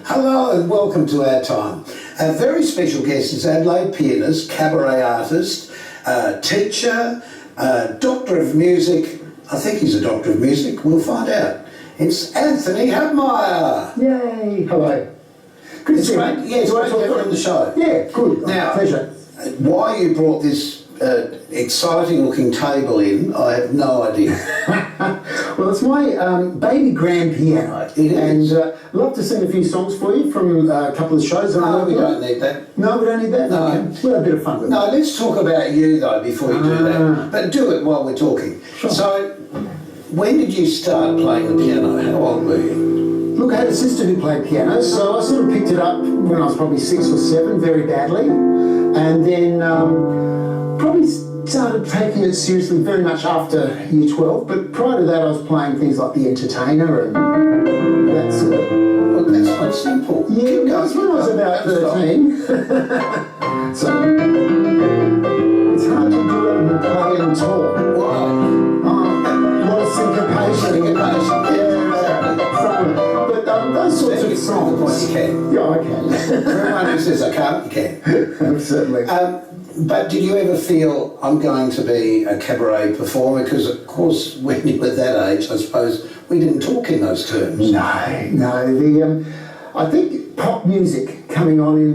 Hello and welcome to our time. Our very special guest is Adelaide pianist, cabaret artist, teacher, Doctor of Music. I think he's a Doctor of Music, we'll find out. It's Antony Hubmeyer. Yay! Hello. Good to see you. Yeah, it's great to have you on the show. Yeah, good. Now, pleasure. Why you brought this exciting looking table in, I have no idea. Well, it's my baby grand piano. It is. And I'd love to sing a few songs for you from a couple of shows. No, we don't need that. No, we don't need that? No. Okay. We'll have a bit of fun with it. No, let's talk about you though before you do that. But do it while we're talking. Sure. So, when did you start playing the piano? How old were you? Look, I had a sister who played piano, so I sort of picked it up when I was probably 6 or 7, very badly. And then probably started taking it seriously very much after year 12, but prior to that I was playing things like The Entertainer and that sort of... Well, that's quite simple. Yeah, that's when I was about 13. So, it's hard to do it and play and talk. Why? A lot of syncopation. But those sorts of songs... You can. Yeah, I can. Everyone who says I can't, you can. Certainly. But did you ever feel I'm going to be a cabaret performer? Because of course, when you were that age, I suppose we didn't talk in those terms. No. I think pop music coming on in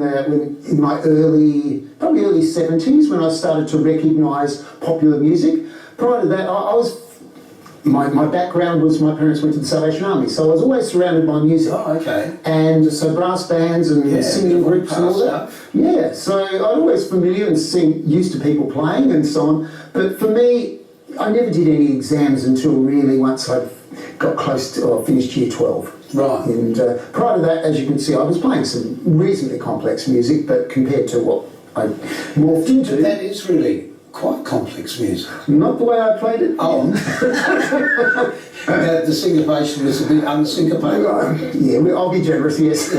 my probably early 70s when I started to recognise popular music. Prior to that, I was. My background was my parents went to the Salvation Army, so I was always surrounded by music. Oh, okay. And so brass bands and singing groups and all that. Yeah, so I'm always familiar and used to people playing and so on. But for me, I never did any exams until really once I got close to or finished year 12. Right. And prior to that, as you can see, I was playing some reasonably complex music, but compared to what I morphed into... But that is really quite complex music. Not the way I played it. Oh. The syncopation was a bit unsyncopated. Yeah, I'll be generous, yes.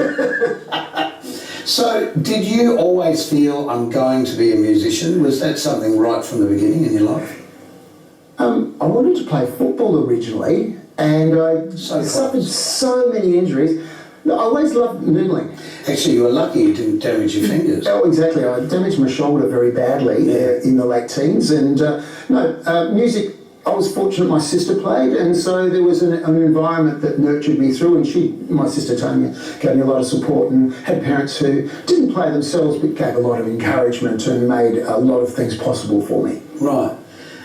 So, did you always feel I'm going to be a musician? Was that something right from the beginning in your life? I wanted to play football originally, and I suffered so many injuries. I always loved noodling. Actually, you were lucky you didn't damage your fingers. Oh, exactly. I damaged my shoulder very badly in the late teens. And music, I was fortunate my sister played, and so there was an environment that nurtured me through, and my sister Tanya, gave me a lot of support and had parents who didn't play themselves but gave a lot of encouragement and made a lot of things possible for me. Right.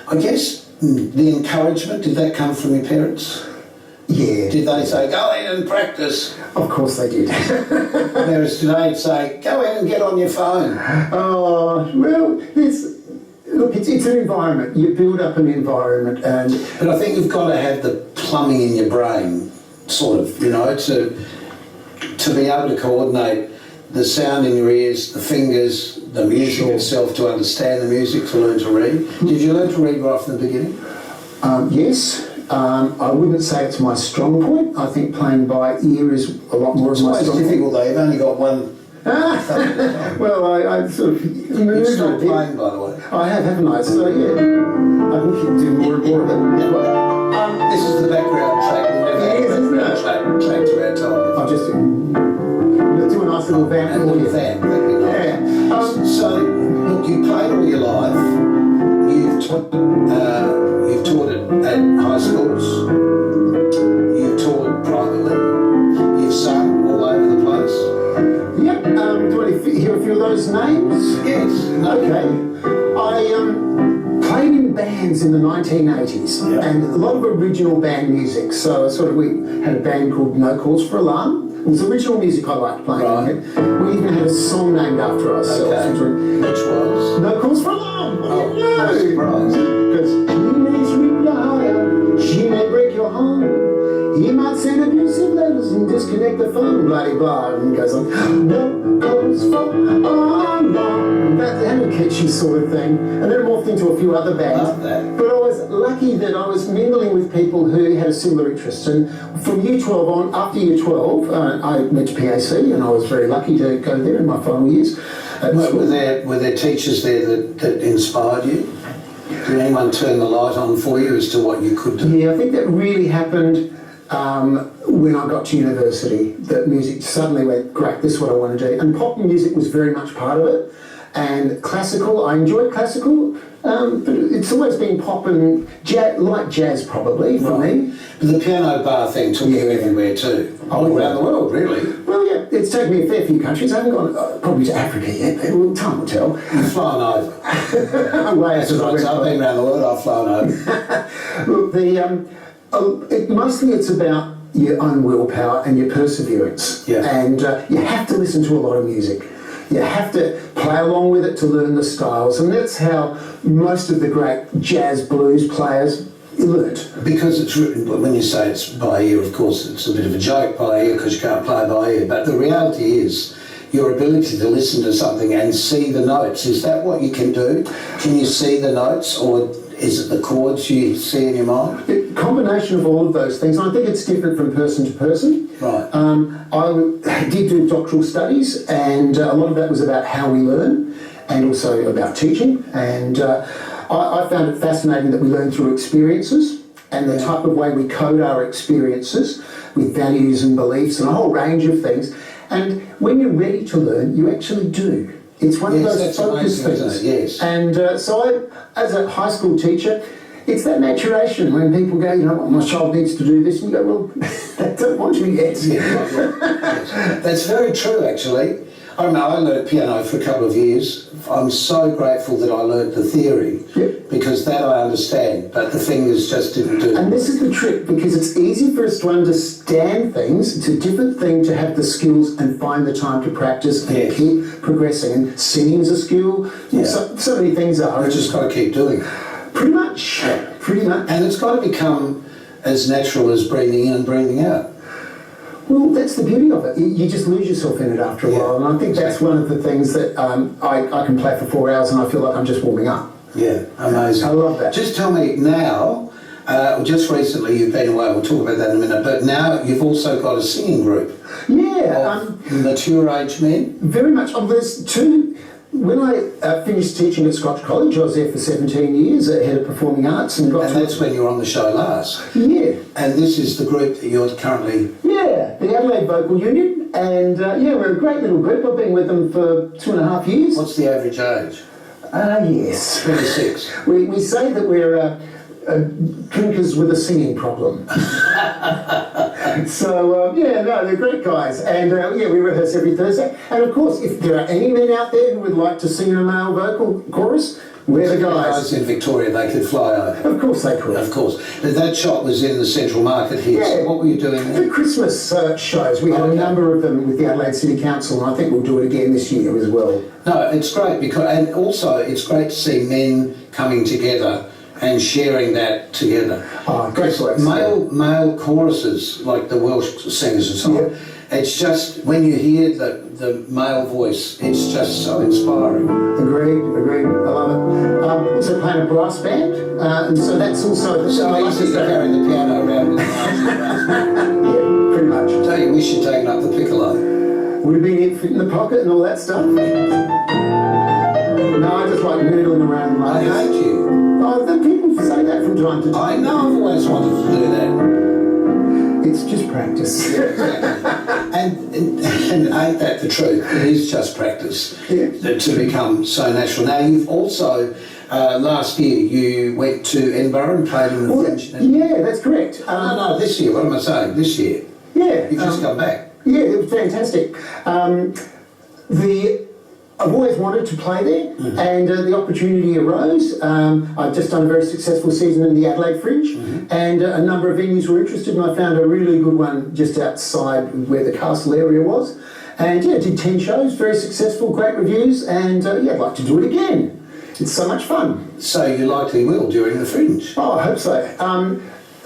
I guess the encouragement, did that come from your parents? Yeah. Did they say, go ahead and practice? Of course they did. Whereas today it'd say, go ahead and get on your phone. Oh, well, it's an environment. You build up an environment and... But I think you've got to have the plumbing in your brain, sort of, to be able to coordinate the sound in your ears, the fingers, the music itself, to understand the music, to learn to read. Did you learn to read right from the beginning? Yes. I wouldn't say it's my strong point. I think playing by ear is a lot more of my strong point. It's always difficult though, you've only got one. Well, I sort of... You've stopped playing, by the way. I have, haven't I? So, yeah, I think you can do more and more of it. This is the background track. We'll never track to our time. I'll just do a nice little vamp. A little vamp, that'd be nice. Yeah. So, look, you played all your life. You've taught it at high schools. You've taught privately. You've sung all over the place. Yep. Do you want to hear a few of those names? Yes. Okay. I played in bands in the 1980s, and a lot of original band music. So we had a band called No Cause for Alarm. It was original music I liked playing. Right. We even had a song named after ourselves. Okay. Which was? No Cause for Alarm. Oh, no surprise. Because you may sweep the higher, she may break your heart. He might send abusive letters and disconnect the phone, blah blah, and goes on. No cause for alarm. That had a catchy sort of thing, and then it morphed into a few other bands. Love that. But I was lucky that I was mingling with people who had a similar interest, and from year 12 on, after year 12, I went to PAC, and I was very lucky to go there in my final years. Were there teachers there that inspired you? Did anyone turn the light on for you as to what you could do? Yeah, I think that really happened when I got to university, that music suddenly went, great, this is what I want to do. And pop music was very much part of it. And classical, I enjoyed classical, but it's always been pop and jazz, like jazz probably for me. But the piano bar thing took you everywhere too. All around the world, really. Well, yeah, it's taken me a fair few countries. I haven't gone probably to Africa yet, but time will tell. You've flown over. I've been around the world, I've flown over. Look, mostly it's about your own willpower and your perseverance. Yeah. And you have to listen to a lot of music. You have to play along with it to learn the styles, and that's how most of the great jazz blues players learnt. Because it's written, when you say it's by ear, of course, it's a bit of a joke by ear because you can't play by ear, but the reality is your ability to listen to something and see the notes. Is that what you can do? Can you see the notes, or is it the chords you see in your mind? A combination of all of those things. I think it's different from person to person. Right. I did do doctoral studies, and a lot of that was about how we learn and also about teaching. And I found it fascinating that we learn through experiences and the type of way we code our experiences with values and beliefs and a whole range of things. And when you're ready to learn, you actually do. It's one of those focus things. Yes. And so as a high school teacher, it's that maturation when people go, you know what, my child needs to do this, and you go, well, they don't want you yet. Yes. That's very true, actually. I don't know, I learned piano for a couple of years. I'm so grateful that I learned the theory, because that I understand, but the fingers just didn't do it. And this is the trick, because it's easy for us to understand things. It's a different thing to have the skills and find the time to practice and keep progressing. And singing's a skill. So many things are. You just got to keep doing it. Pretty much. Pretty much. And it's got to become as natural as breathing in and breathing out. Well, that's the beauty of it. You just lose yourself in it after a while, and I think that's one of the things that I can play for 4 hours and I feel like I'm just warming up. Yeah, amazing. I love that. Just tell me now, just recently you've been away, we'll talk about that in a minute, but now you've also got a singing group. Yeah. Mature age men? Very much. There's two. When I finished teaching at Scotch College, I was there for 17 years, head of performing arts, and that's when you were on the show last. Yeah. And this is the group that you're currently... Yeah, the Adelaide Vocal Union, and we're a great little group. I've been with them for 2.5 years. What's the average age? Yes. 26. We say that we're drinkers with a singing problem. So, they're great guys. And, we rehearse every Thursday. And, of course, if there are any men out there who would like to sing in a male vocal chorus, we're the guys. In Victoria, they could fly over. Of course they could. Of course. But that shot was in the Central Market here. Yeah. So what were you doing there? The Christmas shows. We had a number of them with the Adelaide City Council, and I think we'll do it again this year as well. No, it's great, and also it's great to see men coming together and sharing that together. Oh, great work. Male choruses, like the Welsh singers and so on, it's just, when you hear the male voice, it's just so inspiring. Agreed. I love it. Also playing a brass band, and so that's also... So easy to carry the piano around. Yeah, pretty much. I tell you, we should take up the piccolo. Would have been fit in the pocket and all that stuff. No, I just like noodling around like this. I hate you. Oh, the people say that from time to time. I know, I've always wanted to do that. It's just practice. Yeah, exactly. and ain't that the truth? It is just practice to become so natural. Now, you've also, last year, you went to Edinburgh and played in the French. Yeah, that's correct. No, this year. What am I saying? This year. Yeah. You've just come back. Yeah, it was fantastic. I've always wanted to play there, and the opportunity arose. I'd just done a very successful season in the Adelaide Fringe, and a number of venues were interested, and I found a really good one just outside where the castle area was. And did 10 shows, very successful, great reviews, and I'd like to do it again. It's so much fun. So you likely will during the Fringe. Oh, I hope so.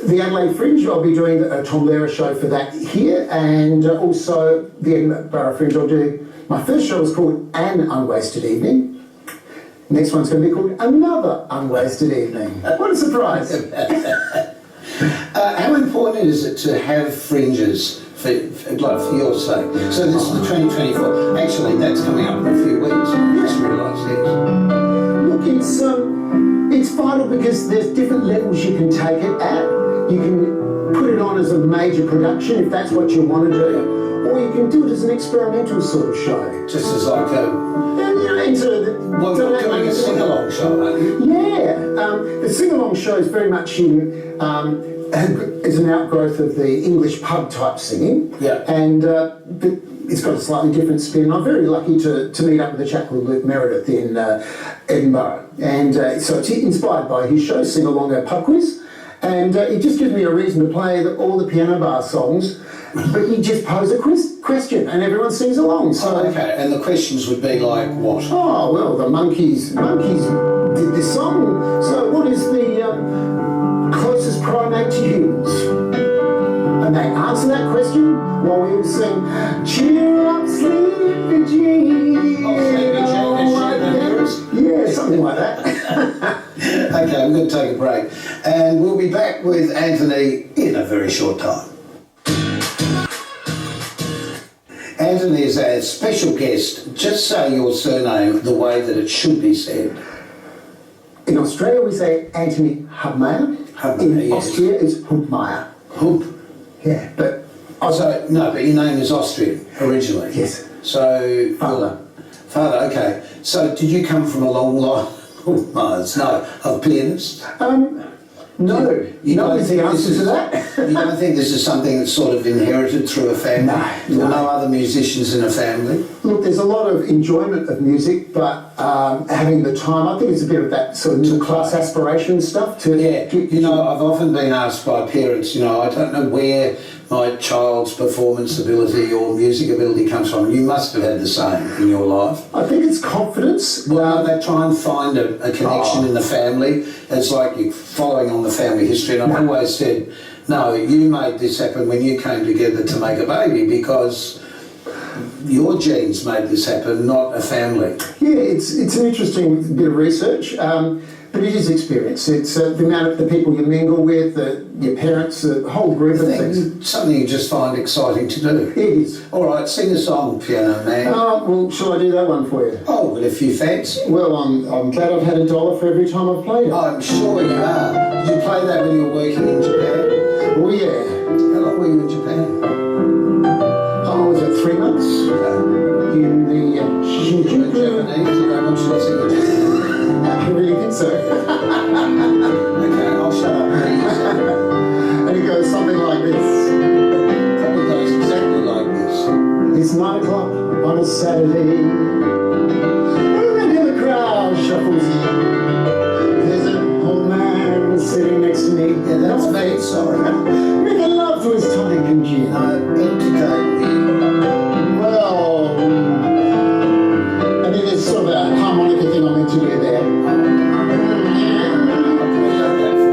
the Adelaide Fringe, I'll be doing a Tom Lehrer show for that here, and also the Edinburgh Fringe, I'll do. My first show is called An Unwasted Evening. Next one's going to be called Another Unwasted Evening. What a surprise! How important is it to have fringes for your sake? So this is the 2024. Actually, that's coming up in a few weeks. I just realised this. Look, it's vital because there's different levels you can take it at. You can put it on as a major production if that's what you want to do, or you can do it as an experimental sort of show. Just as like a... Well, you're doing a sing-along show, aren't you? Yeah, the sing-along show is very much is an outgrowth of the English pub type singing. Yeah. And but it's got a slightly different spin. I'm very lucky to meet up with a chap called Luke Meredith in Edinburgh, and so it's inspired by his show, Sing Along a Pub Quiz, and it just gives me a reason to play all the piano bar songs. But you just pose a question and everyone sings along. So okay, and the questions would be like what? Oh well, the monkeys did this song. So what is the closest primate to humans? And they answer that question while we all sing, cheer up, sleepy Jean. Oh, sleepy Jean, yeah, something like that. Okay, we're going to take a break, and we'll be back with Antony in a very short time. Antony is our special guest. Just say your surname the way that it should be said. In Australia, we say Antony Hubmaier. In yes. Austria, it's Hubmaier. Hub. Yeah, but... But your name is Austrian originally? Yes. So... Father. Father, okay. So did you come from a long line of pianists? No. You know the answer to that? You don't think this is something that's sort of inherited through a family? No. No other musicians in a family? Look, there's a lot of enjoyment of music, but having the time, I think it's a bit of that sort of middle class aspiration stuff to... Yeah, I've often been asked by parents, I don't know where my child's performance ability or music ability comes from. You must have had the same in your life. I think it's confidence. Well, they try and find a connection in the family. It's like you're following on the family history. And I've always said, no, you made this happen when you came together to make a baby because your genes made this happen, not a family. Yeah, it's an interesting bit of research. But it is experience. It's the amount of the people you mingle with, your parents, a whole group of things. Something you just find exciting to do. It is. All right, sing a song, Piano Man. Well, shall I do that one for you? Oh, well, if you fancy. Well, I'm glad I've had $1 for every time I've played it. I'm sure you are. Did you play that when you were working in Japan? Oh, yeah. How long were you in Japan? Oh, was it 3 months? In the Shinjuku. Japanese? You don't want you to sing it. I really think so. Okay, I'll shut up. And it goes something like this. Probably goes exactly like this. It's 9 o'clock on a Saturday. A regular crowd shuffles in. There's an old man sitting next to me. Yeah, that's me, sorry. Making love to his tonic and gin. Entertain me. Well, I think there's sort of a harmonica thing I'm meant to do there.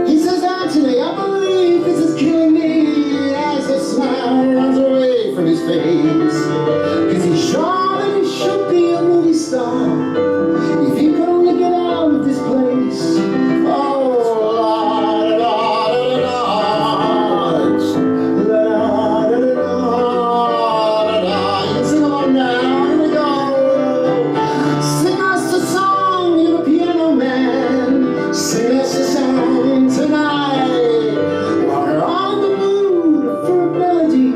He says, Antony, I believe this is killing me, as a smile runs away from his face. Cause he's sure that he should be a movie star, if he could only get out of this place. Oh, la-da-da-da-da-da. You can sing along now, here we go. Sing us a song, you're the piano man. Sing us a song tonight. We're on the mood for a melody,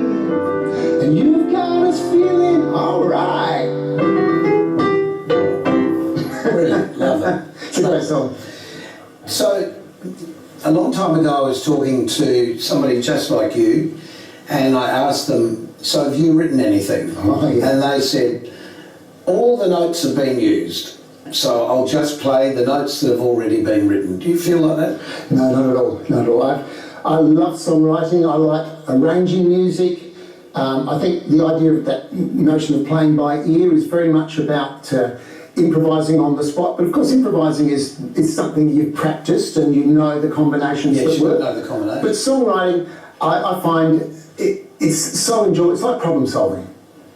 and you've got us feeling alright. Brilliant, love it. It's a great song. So, a long time ago I was talking to somebody just like you, and I asked them, so have you written anything? Oh, yeah. And they said, all the notes have been used, so I'll just play the notes that have already been written. Do you feel like that? No, not at all. Not at all. I love songwriting. I like arranging music. I think the idea of that notion of playing by ear is very much about improvising on the spot, but of course improvising is something you've practiced and you know the combinations that Yes, you work. know the combination. But songwriting, I find it's so enjoyable. It's like problem solving.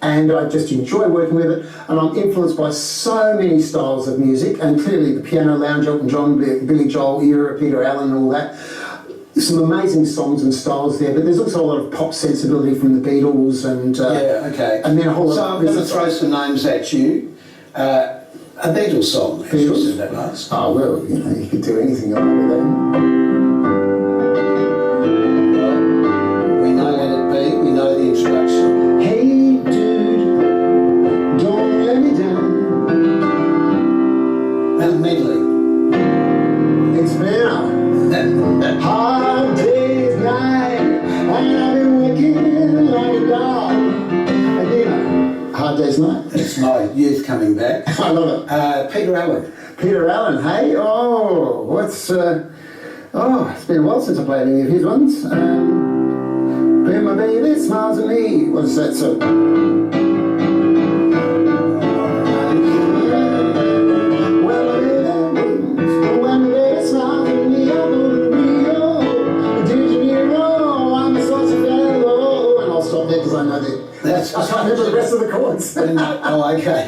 And I just enjoy working with it, and I'm influenced by so many styles of music, and clearly the piano lounge, Elton John, Billy Joel era, Peter Allen and all that. Some amazing songs and styles there, but there's also a lot of pop sensibility from the Beatles and yeah, okay. and then a whole lot. So I'm going to throw some names at you. A Beatles song. Beatles? Said that last. Oh well, you know, you could do anything over there. Well, we know Let It Be. We know the introduction. Hey dude, don't let me down. And medley. It's been a hard day's night, and I've been working like a dog. Again, hard day's night. It's my youth coming back. I love it. Peter Allen. Peter Allen, hey? Oh, it's been a while since I played any of his ones. When my baby smiles at me. What is that song? When my baby smiles at me, I'm going to Rio de Janeiro. I'm a source of fellow. And I'll stop there because I know that. I can't remember the rest of the chords. Oh, okay.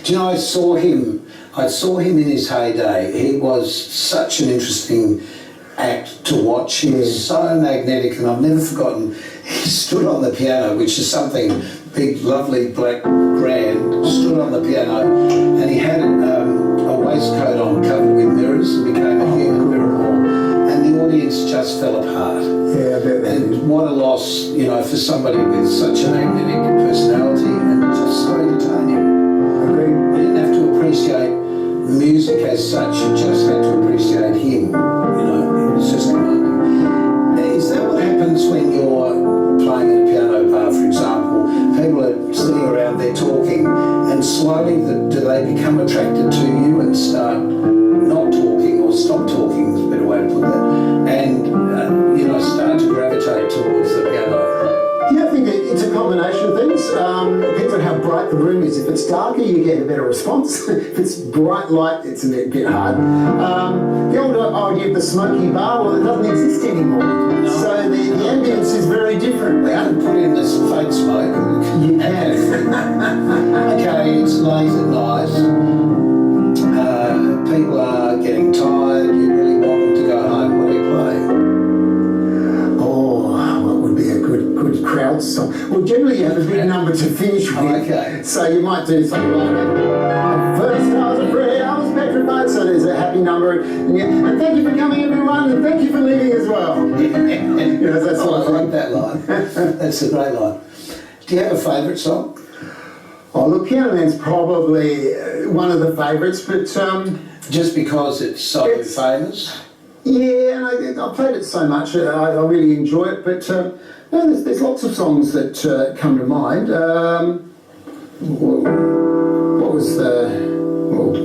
Do you know, I saw him in his heyday. He was such an interesting act to watch. He was so magnetic, and I've never forgotten, he stood on the piano, which is something big, lovely, black, grand, stood on the piano, and he had a waistcoat on covered with mirrors and became a human mirror ball, and the audience just fell apart. Yeah, I bet that is. And what a loss, you know, for somebody with such a magnetic personality and just so entertaining. Agreed. You didn't have to appreciate music as such, you just had to appreciate him. You know, it was just commanding. Is that what happens when you're playing at a piano bar, for example? People are sitting around there talking, and slowly do they become attracted to you and start not talking, or stop talking is a better way to put that, and you know, start to gravitate towards the piano? Yeah, I think it's a combination of things. Depends on how bright the room is. If it's darker, you get a better response. If it's bright light, it's a bit hard. The old idea of the smoky bar, well, it doesn't exist anymore. No. So the ambience is very different. They can put in this fake smoke. You can. Okay, it's late at night. People are getting tired. You really want them to go home. What do you play? Good crowd song. Well, generally you have a big number to finish with. Oh, okay. So you might do something like that. First I was afraid, I was petrified, so there's a happy number. And thank you for coming, everyone, and thank you for leaving as well. You know, that's I like that line. That's a great line. Do you have a favourite song? Oh, look, Piano Man's probably one of the favourites, but... just because it's so famous? Yeah, and I played it so much, I really enjoy it, but no, there's lots of songs that come to mind. What was the... Well,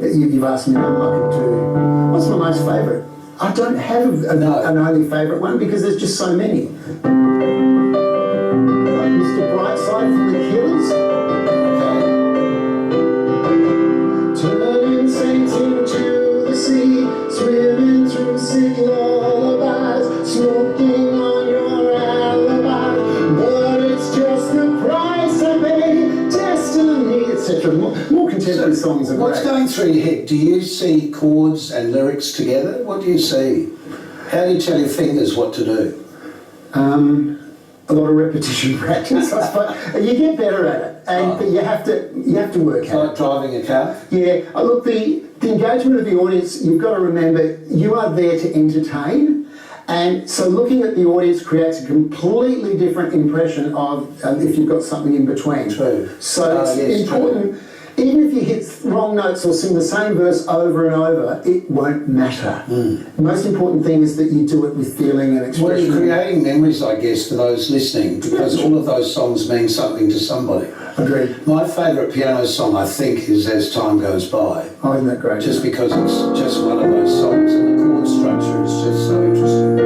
you've asked me what I could do. What's my most favourite? I don't have an only favourite one because there's just so many. Like Mr. Brightside from the Killers. Turning saints into the sea, swimming through sick lullabies, smoking on your alibi, but it's just the price I pay, destiny, etc. More contemporary songs are What's great. going through your head? Do you see chords and lyrics together? What do you see? How do you tell your fingers what to do? A lot of repetition practice, I suppose. You get better at it, but you have to work It's at like it. driving a car? Yeah, look, the engagement of the audience, you've got to remember, you are there to entertain, and so looking at the audience creates a completely different impression of if you've got something in between. True. So it's important, even if you hit wrong notes or sing the same verse over and over, it won't matter. The most important thing is that you do it with feeling and expression. Well, you're creating memories, I guess, for those listening, because all of those songs mean something to somebody. Agreed. My favourite piano song, I think, is As Time Goes By. Oh, isn't that great? Just because it's just one of those songs, and the chord structure is just so interesting.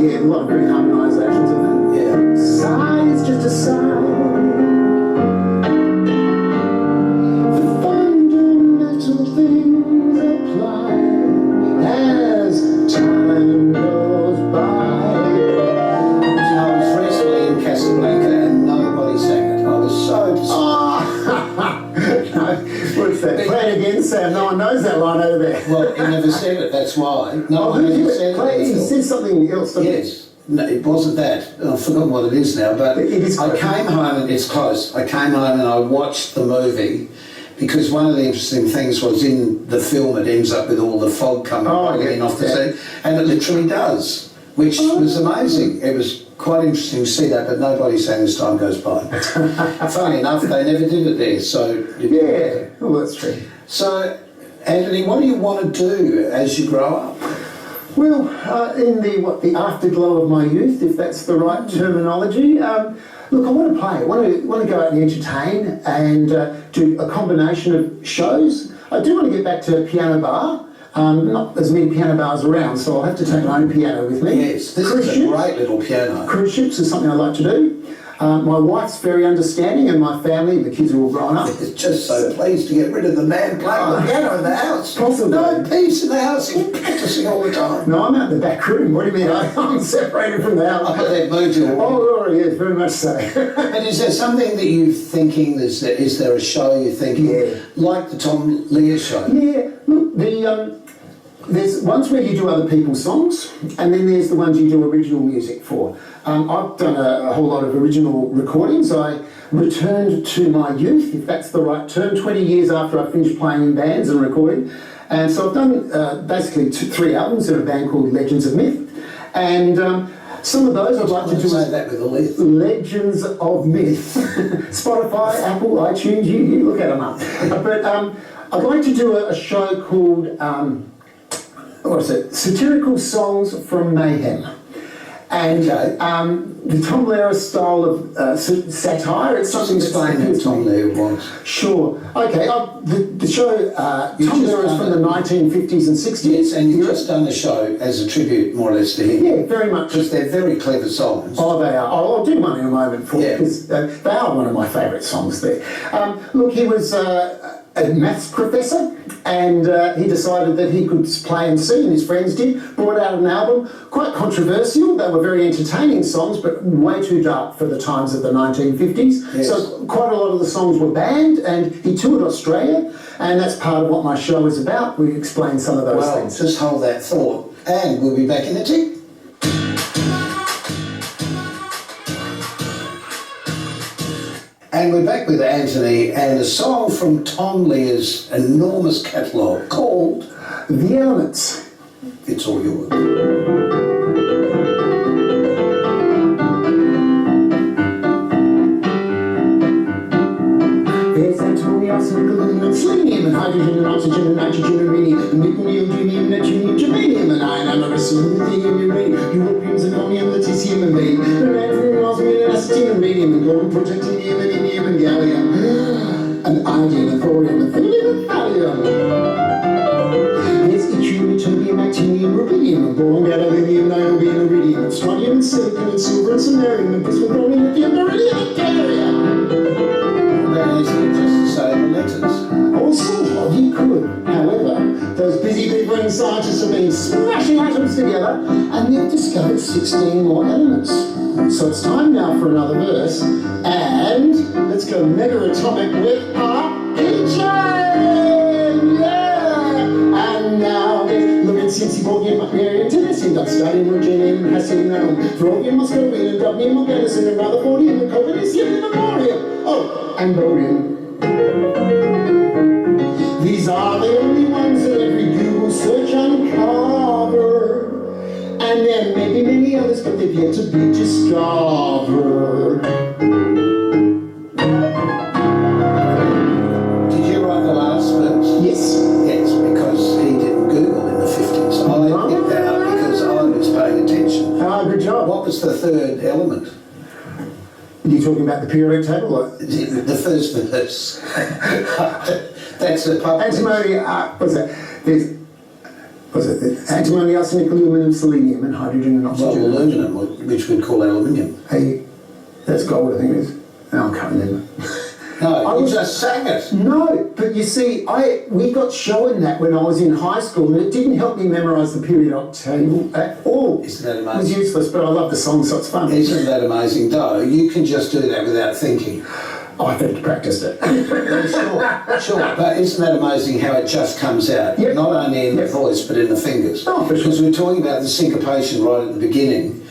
Yeah, a lot of great harmonisations of it. Yeah. Sigh is just a sigh. The Sam, no one knows that line over there. Well, he never said it, that's why. No one ever said it. He said something else, didn't he? Yes. No, it wasn't that. I've forgotten what it is now, but It is I close. came home, and it's close. I came home and I watched the movie, because one of the interesting things was in the film it ends up with all the fog coming in off the sea, and it literally does, which was amazing. It was quite interesting to see that, but nobody's saying as time goes by. Funny enough, they never did it there, so... Yeah, well, that's true. So, Antony, what do you want to do as you grow up? Well, in the afterglow of my youth, if that's the right terminology, look, I want to play. I want to go out and entertain and do a combination of shows. I do want to get back to piano bar. Not as many piano bars around, so I'll have to take my own piano with me. Yes, this is a great little piano. Cruise ships is something I like to do. My wife's very understanding, and my family, the kids are all grown up. It's just so pleased to get rid of the man playing the piano in the house. Possibly. No peace in the house, he's practising all the time. No, I'm out in the back room. What do you mean? I'm separated from the house. Oh, they've moved you away. Oh, yes, very much so. And is there something that you're thinking, is there a show you're thinking, like the Tom Lear show? Yeah, look, there's ones where you do other people's songs, and then there's the ones you do original music for. I've done a whole lot of original recordings. I returned to my youth, if that's the right term, 20 years after I finished playing in bands and recording. And so I've done basically 3 albums in a band called Legends of Myth. And some of those I'd like to do... Say that with a lift. Legends of Myth. Spotify, Apple, iTunes, you look at them up. But I'd like to do a show called... what is it? Satirical Songs from Mayhem. And the Tom Lehrer style of satire, it's something that's... Explain who Tom Lehrer was. Sure. Okay, the show, Tom Lehrer is from the 1950s and 60s. Yes, and you've just done the show as a tribute, more or less, to him. Yeah, very much. Because they're very clever songs. Oh, they are. I'll do one in a moment for you, because they are one of my favourite songs there. Look, he was a maths professor, and he decided that he could play and sing, and his friends did, brought out an album, quite controversial. They were very entertaining songs, but way too dark for the times of the 1950s. Yes. So quite a lot of the songs were banned, and he toured Australia, and that's part of what my show is about. We explain some of those things. Just hold that thought, and we'll be back in a tick. And we're back with Antony and a song from Tom Lehrer's enormous catalogue called The Elements. It's All Yours. There's Antony, arsenic, aluminum, selenium, and hydrogen, and oxygen, and nitrogen, and radium, and nickel, neodymium, neptunium, germanium, and iron, americium, lithium, uranium, europium, zirconium, lutetium, and vanadium, and antimony, osmium, and acetylene, and radium, and gold, protactinium, and indium, and gallium, and iodine, and thorium, and thulium, and thallium. There's yttrium, ytterbium, actinium, rubidium, and boron, gadolinium, niobium, and iridium, and strontium, and silicon, and silver, and samarium, and bismuth, chromium, lithium, beryllium, and gallium. That isn't just to say the letters. Also, you could. However, those busy brain scientists have been smashing atoms together, and they've discovered 16 more elements. So it's time now for another verse, and let's go mega atomic with our kitchen! Yeah! And now there's Lawrencium, Seaborgium, Macmarium, Tennessine, Duckstadium, Rogenium, Hassinium, Throbium, Moscovium, and Dubnium, Organicum, and Rutherfordium, and Copernicium, and Memorium. Oh, and Borium. These are the only ones that every Google search uncover. And there may be many others, but they've yet to be discovered. Did you write the last verse? Yes. Yes, because he didn't Google in the 50s. I picked that up because I was paying attention. Ah, good job. What was the third element? Are you talking about the periodic table? Or? The first verse. That's the public. Antimony, what's that? Was it antimony, arsenic, aluminum, selenium, and hydrogen and oxygen? Well, aluminum, which we'd call aluminium. Hey, that's gold, I think it is. No, I can't remember. No, you just sang it. No, but you see, we got shown that when I was in high school, and it didn't help me memorise the periodic table at all. Isn't that amazing? It was useless, but I love the song, so it's fun. Isn't that amazing, though? You can just do that without thinking. I think practiced it. Sure, but isn't that amazing how it just comes out? Yep. Not only in the Yep. voice, but in the fingers. Oh, for sure. Because we're talking about the syncopation right at the beginning,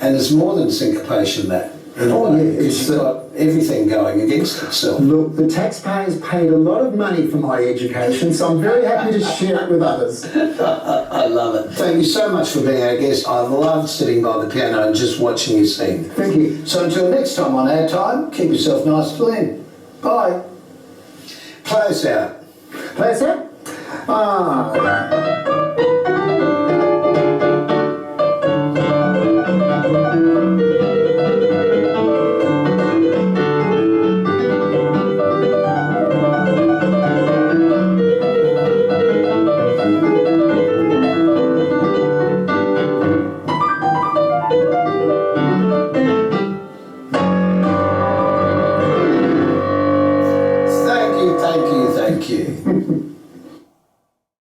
and there's more than syncopation that. In a Oh, way, yeah, because it's, you've got everything going against itself. Look, the taxpayers paid a lot of money for my education, so I'm very happy to share it with others. I love it. Thank you so much for being our guest. I loved sitting by the piano and just watching you sing. Thank you. So until next time on Our Time, keep yourself nice and clean. Bye. Play us out. Play us out. Ah.